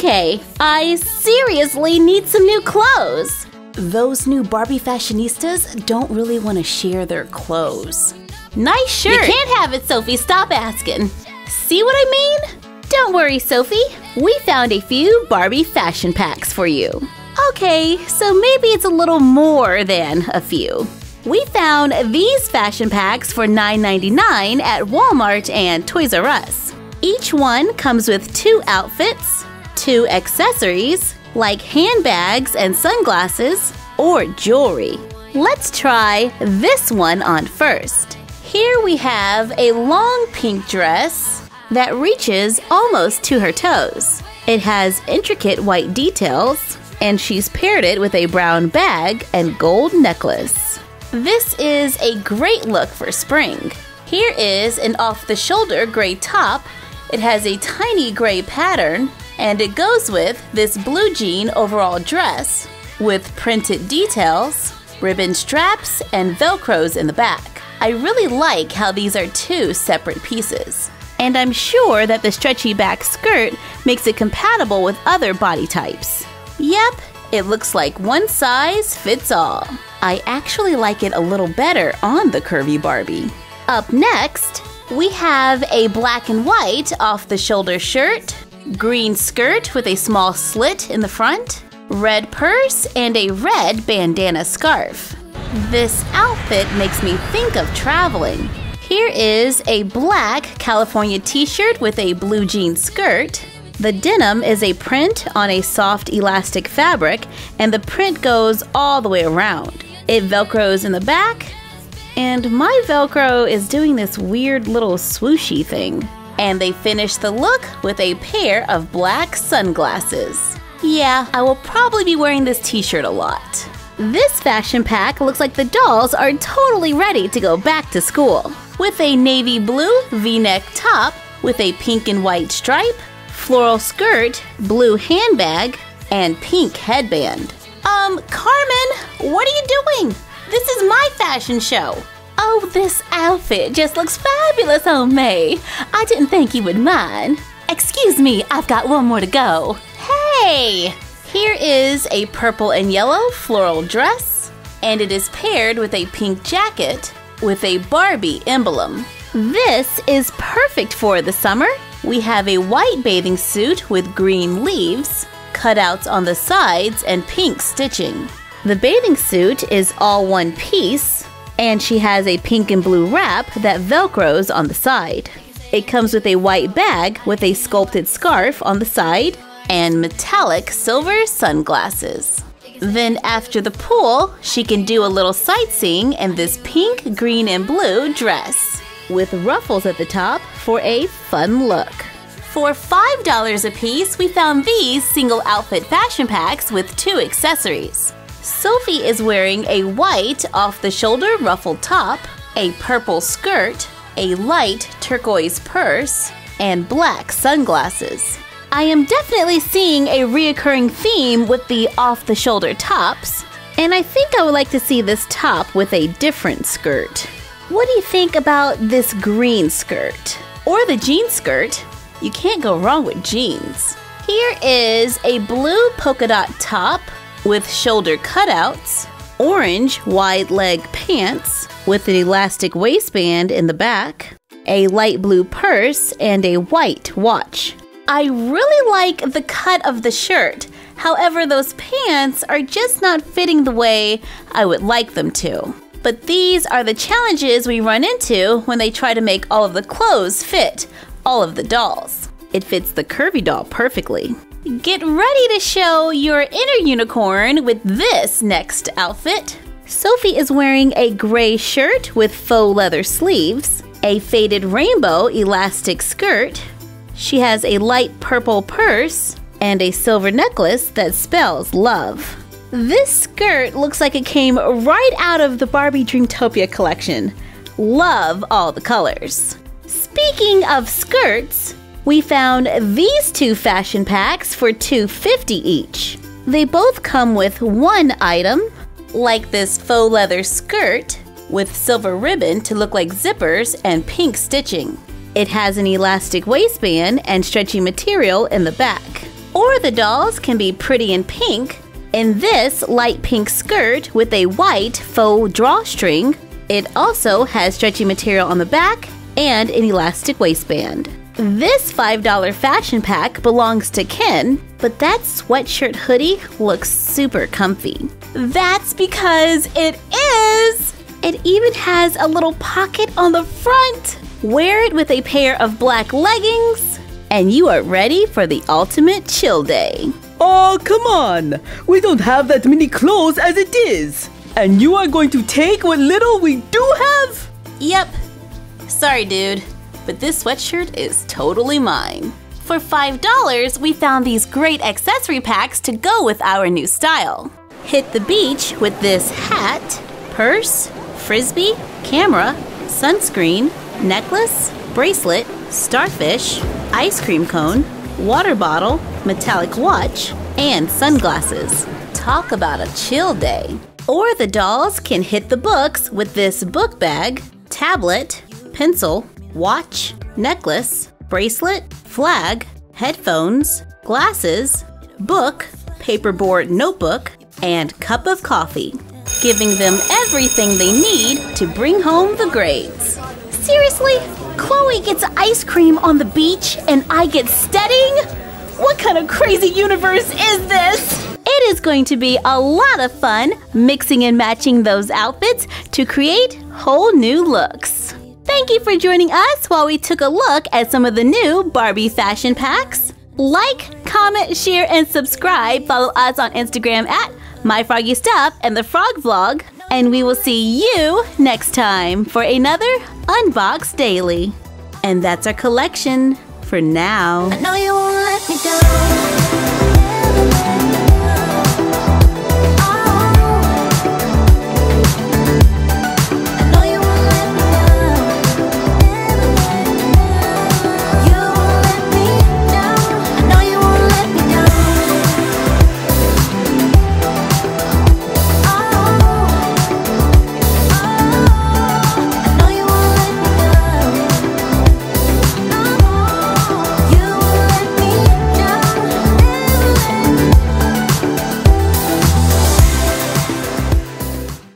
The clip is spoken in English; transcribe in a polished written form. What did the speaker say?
Okay, I seriously need some new clothes. Those new Barbie fashionistas don't really want to share their clothes. Nice shirt. You can't have it, Sophie. Stop asking. See what I mean? Don't worry, Sophie. We found a few Barbie fashion packs for you. Okay, so maybe it's a little more than a few. We found these fashion packs for $9.99 at Walmart and Toys R Us. Each one comes with 2 outfits, 2 accessories, like handbags and sunglasses, or jewelry. Let's try this one on first. Here we have a long pink dress that reaches almost to her toes. It has intricate white details, and she's paired it with a brown bag and gold necklace. This is a great look for spring. Here is an off-the-shoulder gray top. It has a tiny gray pattern, and it goes with this blue jean overall dress with printed details, ribbon straps, and velcros in the back. I really like how these are 2 separate pieces. And I'm sure that the stretchy back skirt makes it compatible with other body types. Yep, it looks like one size fits all. I actually like it a little better on the curvy Barbie. Up next, we have a black and white off-the-shoulder shirt, green skirt with a small slit in the front, red purse, and a red bandana scarf. This outfit makes me think of traveling. Here is a black California t-shirt with a blue jean skirt. The denim is a print on a soft elastic fabric, and the print goes all the way around. It velcros in the back, and my velcro is doing this weird little swooshy thing. And they finish the look with a pair of black sunglasses. Yeah, I will probably be wearing this t-shirt a lot. This fashion pack looks like the dolls are totally ready to go back to school. With a navy blue v-neck top with a pink and white stripe, floral skirt, blue handbag, and pink headband. Carmen, what are you doing? This is my fashion show. Oh, this outfit just looks fabulous on me. I didn't think you would mind. Excuse me, I've got one more to go. Hey! Here is a purple and yellow floral dress, and it is paired with a pink jacket with a Barbie emblem. This is perfect for the summer. We have a white bathing suit with green leaves, cutouts on the sides, and pink stitching. The bathing suit is all one piece, and she has a pink and blue wrap that velcros on the side. It comes with a white bag with a sculpted scarf on the side and metallic silver sunglasses. Then after the pool, she can do a little sightseeing in this pink, green, and blue dress with ruffles at the top for a fun look. For $5 a piece, we found these single outfit fashion packs with 2 accessories. Sophie is wearing a white off-the-shoulder ruffled top, a purple skirt, a light turquoise purse, and black sunglasses. I am definitely seeing a reoccurring theme with the off-the-shoulder tops, and I think I would like to see this top with a different skirt. What do you think about this green skirt? Or the jean skirt? You can't go wrong with jeans. Here is a blue polka dot top with shoulder cutouts, orange wide leg pants with an elastic waistband in the back, a light blue purse, and a white watch. I really like the cut of the shirt. However, those pants are just not fitting the way I would like them to. But these are the challenges we run into when they try to make all of the clothes fit all of the dolls. It fits the curvy doll perfectly. Get ready to show your inner unicorn with this next outfit. Sophie is wearing a gray shirt with faux leather sleeves, a faded rainbow elastic skirt. She has a light purple purse and a silver necklace that spells love. This skirt looks like it came right out of the Barbie Dreamtopia collection. Love all the colors. Speaking of skirts, we found these 2 fashion packs for $2.50 each. They both come with one item, like this faux leather skirt with silver ribbon to look like zippers and pink stitching. It has an elastic waistband and stretchy material in the back. Or the dolls can be pretty in pink in this light pink skirt with a white faux drawstring. It also has stretchy material on the back and an elastic waistband. This $5 fashion pack belongs to Ken, but that sweatshirt hoodie looks super comfy. That's because it is! It even has a little pocket on the front. Wear it with a pair of black leggings, and you are ready for the ultimate chill day. Oh, come on! We don't have that many clothes as it is! And you are going to take what little we do have? Yep. Sorry, dude, but this sweatshirt is totally mine. For $5, we found these great accessory packs to go with our new style. Hit the beach with this hat, purse, frisbee, camera, sunscreen, necklace, bracelet, starfish, ice cream cone, water bottle, metallic watch, and sunglasses. Talk about a chill day. Or the dolls can hit the books with this book bag, tablet, pencil, watch, necklace, bracelet, flag, headphones, glasses, book, paperboard notebook, and cup of coffee, giving them everything they need to bring home the grades. Seriously? Chloe gets ice cream on the beach and I get steading? What kind of crazy universe is this? It is going to be a lot of fun mixing and matching those outfits to create whole new looks. Thank you for joining us while we took a look at some of the new Barbie fashion packs. Like, comment, share, and subscribe. Follow us on Instagram at My Froggy Stuff and the Frog Vlog. And we will see you next time for another Unbox Daily. And that's our collection for now. I know you won't let me go.